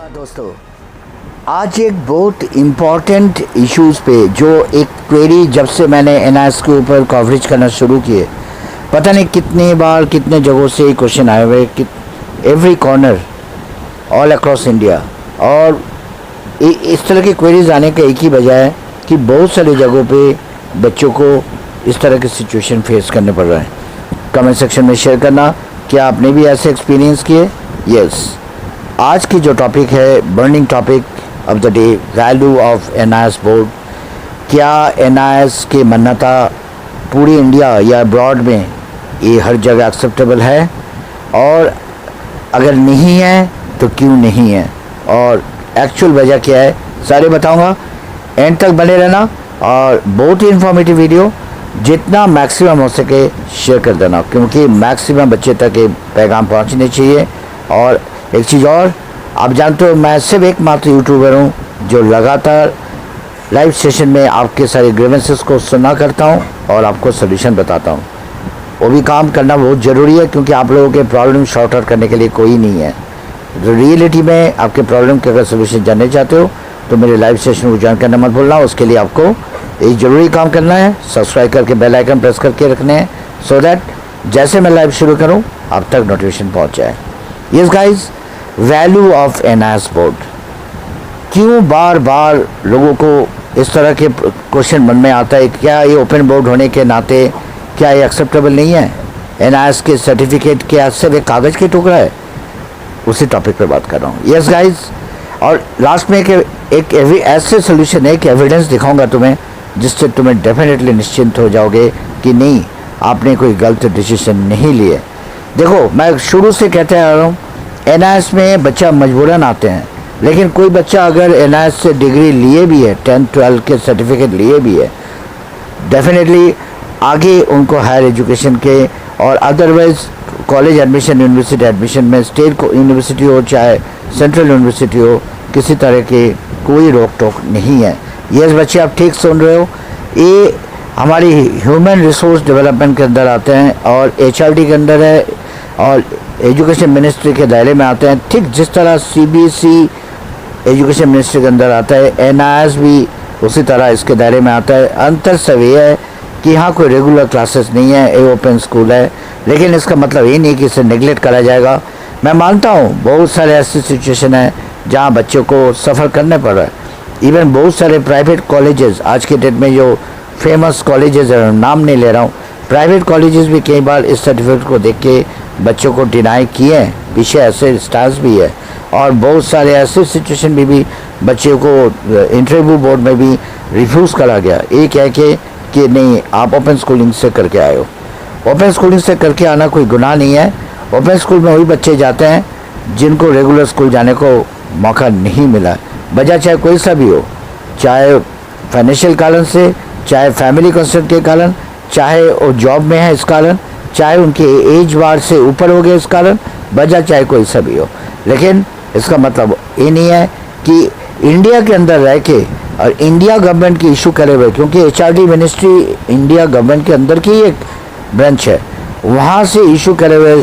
नमस्कार दोस्तों, आज एक बहुत इम्पॉर्टेंट इश्यूज़ पे जो एक क्वेरी जब से मैंने एनआईएस के ऊपर कवरेज करना शुरू किए, पता नहीं कितनी बार कितने जगहों से ये क्वेश्चन आए हुए कि every corner all across India. और इस तरह की क्वेरीज आने का एक ही वजह है कि बहुत सारी जगहों पे बच्चों को इस तरह की सिचुएशन फेस करने पड़ रहा है। कमेंट सेक्शन में शेयर करना, क्या आपने भी ऐसे एक्सपीरियंस किए? यस। आज की जो टॉपिक है, burning topic of the day, value of NIS board. क्या एनआईएस की मान्यता पूरी इंडिया या अब्रॉड में ये हर जगह एक्सेप्टेबल है, और अगर नहीं है तो क्यों नहीं है, और एक्चुअल वजह क्या है, सारे बताऊंगा। एंड तक बने रहना, और बहुत ही इन्फॉर्मेटिव वीडियो, जितना मैक्सिमम हो सके शेयर कर देना, क्योंकि मैक्सिमम बच्चे तक ये पैगाम पहुंचने चाहिए। और एक चीज़ और, आप जानते हो मैं सिर्फ एकमात्र यूट्यूबर हूँ जो लगातार लाइव सेशन में आपके सारे ग्रीवेंसेस को सुना करता हूँ और आपको सोल्यूशन बताता हूँ। वो भी काम करना बहुत ज़रूरी है, क्योंकि आप लोगों के प्रॉब्लम शॉर्ट आउट करने के लिए कोई नहीं है। तो रियलिटी में आपके प्रॉब्लम के अगर सोल्यूशन जानने चाहते हो तो मेरे लाइव सेशन को ज्वाइन करना मत भूलना। उसके लिए आपको एक ज़रूरी काम करना है, सब्सक्राइब करके बेल आइकन प्रेस करके रखने हैं, सो दैट जैसे मैं लाइव शुरू करूँ आप तक नोटिफिकेशन पहुँच जाए। Yes guys, value of NIS board. क्यों बार बार लोगों को इस तरह के क्वेश्चन मन में आता है, क्या ये ओपन बोर्ड होने के नाते क्या ये एक्सेप्टेबल नहीं है? एनआईएस के सर्टिफिकेट क्या सिर्फ एक कागज़ के टुकड़ा है? उसी टॉपिक पर बात कर रहा हूँ। यस गाइज, और लास्ट में एक ऐसे सोल्यूशन है कि एविडेंस दिखाऊंगा तुम्हें, जिससे तुम्हें डेफिनेटली निश्चिंत हो जाओगे कि नहीं, आपने कोई गलत डिसीजन नहीं लिए। देखो, मैं शुरू से कहते आ रहा हूँ, एनआईएस में बच्चा मजबूरन आते हैं, लेकिन कोई बच्चा अगर एनआईएस से डिग्री लिए भी है, 10-12 के सर्टिफिकेट लिए भी है, डेफिनेटली आगे उनको हायर एजुकेशन के और otherwise college admission, university admission में, स्टेट यूनिवर्सिटी हो चाहे सेंट्रल यूनिवर्सिटी हो, किसी तरह की कोई रोक टोक नहीं है। यस बच्चे, आप ठीक सुन रहे हो, ये हमारी ह्यूमन रिसोर्स डेवलपमेंट के अंदर आते हैं और एचआरडी के अंदर है और एजुकेशन मिनिस्ट्री के दायरे में आते हैं। ठीक जिस तरह सीबीएसई एजुकेशन मिनिस्ट्री के अंदर आता है, एनआईएस भी उसी तरह इसके दायरे में आता है। अंतर सब ये है कि यहाँ कोई रेगुलर क्लासेस नहीं है, ये ओपन स्कूल है, लेकिन इसका मतलब ये नहीं कि इसे नेगलेक्ट करा जाएगा। मैं मानता हूँ बहुत सारे ऐसी सिचुएशन है जहाँ बच्चों को सफ़र करने पड़ रहा है। इवन बहुत सारे प्राइवेट कॉलेजेस आज के डेट में जो फेमस कॉलेजेस है, नाम नहीं ले रहा हूँ, प्राइवेट कॉलेजेस भी कई बार इस सर्टिफिकेट को देख के बच्चों को डिनाई किए हैं। पीछे ऐसे स्टार्स भी है, और बहुत सारे ऐसे सिचुएशन में भी बच्चों को इंटरव्यू बोर्ड में भी रिफ्यूज़ करा गया, ये कह के कि नहीं, आप ओपन स्कूलिंग से करके आए हो। ओपन स्कूलिंग से करके आना कोई गुनाह नहीं है। ओपन स्कूल में वही बच्चे जाते हैं जिनको रेगुलर स्कूल जाने को मौका नहीं मिला, वजह चाहे कोई सा भी हो, चाहे फाइनेंशियल कारण से, चाहे फैमिली कंसर्न के कारण, चाहे वो जॉब में है इस कारण, चाहे उनके एज बार से ऊपर हो गए इस कारण, वजह चाहे कोई सा भी हो। लेकिन इसका मतलब ये नहीं है कि इंडिया के अंदर रह के और इंडिया गवर्नमेंट की इशू करे हुए, क्योंकि एचआरडी मिनिस्ट्री इंडिया गवर्नमेंट के अंदर की एक ब्रांच है, वहाँ से इशू करे हुए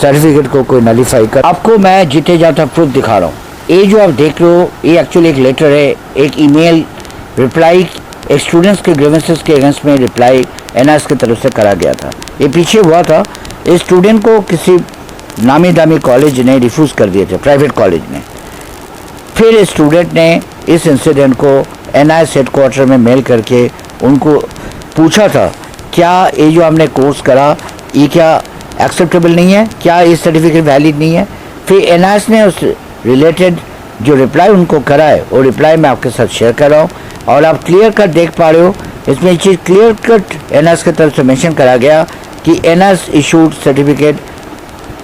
सर्टिफिकेट को कोई नलीफाई कर। आपको मैं जीते जाता प्रूफ दिखा रहा हूँ। ये जो आप देख रहे हो, ये एक्चुअली एक लेटर है, एक ईमेल रिप्लाई, एक स्टूडेंट्स के ग्रीवेंसेस के अगेंस्ट में रिप्लाई एनआईएस की तरफ से करा गया था। ये पीछे हुआ था, इस स्टूडेंट को किसी नामी दामी कॉलेज ने रिफ्यूज़ कर दिए थे, प्राइवेट कॉलेज ने। फिर स्टूडेंट ने इस इंसिडेंट को एनआईएस हेडक्वार्टर में मेल करके उनको पूछा था, क्या ये जो हमने कोर्स करा ये क्या एक्सेप्टेबल नहीं है, क्या ये सर्टिफिकेट वैलिड नहीं है? फिर एनआईएस ने उस रिलेटेड जो रिप्लाई उनको करा है, वो रिप्लाई मैं आपके साथ शेयर कर रहा हूँ, और आप क्लियर कट देख पा रहे हो। इसमें ये चीज़ क्लियर कट एनआईएस की तरफ से मेंशन करा गया कि NIS issued certificate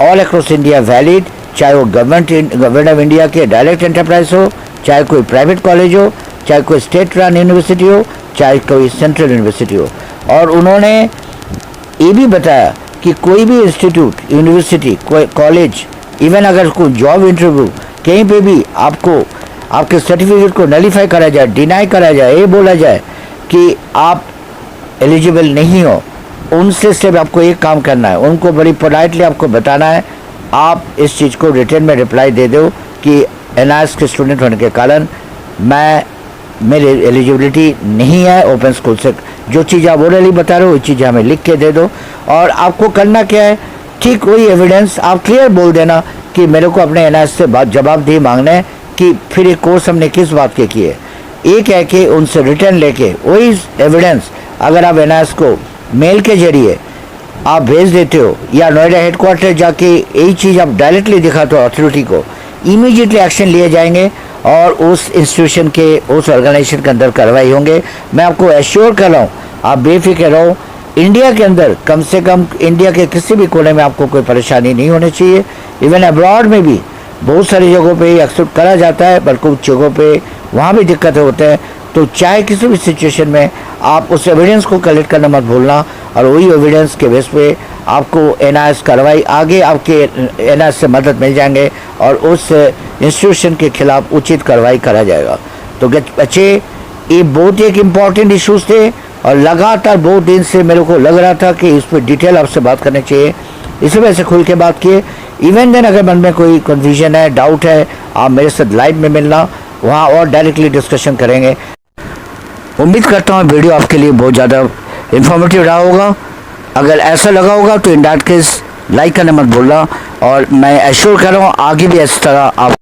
all across India valid, चाहे वो गवर्नमेंट ऑफ इंडिया के डायरेक्ट एंटरप्राइज हो, चाहे कोई प्राइवेट कॉलेज हो, चाहे कोई स्टेट रन यूनिवर्सिटी हो, चाहे कोई सेंट्रल यूनिवर्सिटी हो। और उन्होंने ये भी बताया कि कोई भी इंस्टीट्यूट, यूनिवर्सिटी, कोई कॉलेज, इवन अगर कोई जॉब इंटरव्यू कहीं पे भी आपको आपके सर्टिफिकेट को नलीफाई करा जाए, डिनाई करा जाए, ये बोला जाए कि आप एलिजिबल नहीं हो, उनसे सिर्फ आपको एक काम करना है, उनको बड़ी पोलाइटली आपको बताना है, आप इस चीज़ को रिटर्न में रिप्लाई दे दो कि NIS के स्टूडेंट होने के कारण मेरी एलिजिबिलिटी नहीं है ओपन स्कूल से। जो चीज़ आप ओरली बता रहे हो वो चीज़ हमें लिख के दे दो, और आपको करना क्या है, ठीक वही एविडेंस आप क्लियर बोल देना कि मेरे को अपने NIS से बात जवाबदेही मांगना है कि फिर ये कोर्स हमने किस बात के किए। एक है कि उनसे रिटर्न लेके वही एविडेंस अगर आप NIS को मेल के जरिए आप भेज देते हो, या नोएडा हेडक्वार्टर जाके यही चीज़ आप डायरेक्टली दिखाते हो अथॉरिटी को, इमीडिएटली एक्शन लिए जाएंगे और उस इंस्टीट्यूशन के, उस ऑर्गेनाइजेशन के अंदर कार्रवाई होंगे। मैं आपको एश्योर कर रहा हूँ, आप बेफिक्र रहो। इंडिया के अंदर कम से कम इंडिया के किसी भी कोने में आपको कोई परेशानी नहीं होनी चाहिए। इवन अब्रॉड में भी बहुत सारी जगहों पे एक्सेप्ट करा जाता है, पर कुछ जगहों पे वहाँ भी दिक्कतें होते हैं। तो चाहे किसी भी सिचुएशन में आप उस एविडेंस को कलेक्ट करना मत भूलना, और वही एविडेंस के बेस पे आपको NIS कार्रवाई आगे आपके NIS से मदद मिल जाएंगे और उस इंस्टीट्यूशन के खिलाफ उचित कार्रवाई करा जाएगा। तो बच्चे, ये बहुत एक इम्पॉर्टेंट इश्यूज थे और लगातार बहुत दिन से मेरे को लग रहा था कि इस पर डिटेल आपसे बात करनी चाहिए, इसी वजह से खुल के बात किए। इवन देन अगर मन में कोई कन्फ्यूजन है, डाउट है, आप मेरे साथ लाइव में मिलना, वहाँ और डायरेक्टली डिस्कशन करेंगे। उम्मीद करता हूँ वीडियो आपके लिए बहुत ज़्यादा इन्फॉर्मेटिव रहा होगा। अगर ऐसा लगा होगा तो इन दैट केस लाइक करना मत भूलना, और मैं एश्योर कर रहा हूँ आगे भी इस तरह आप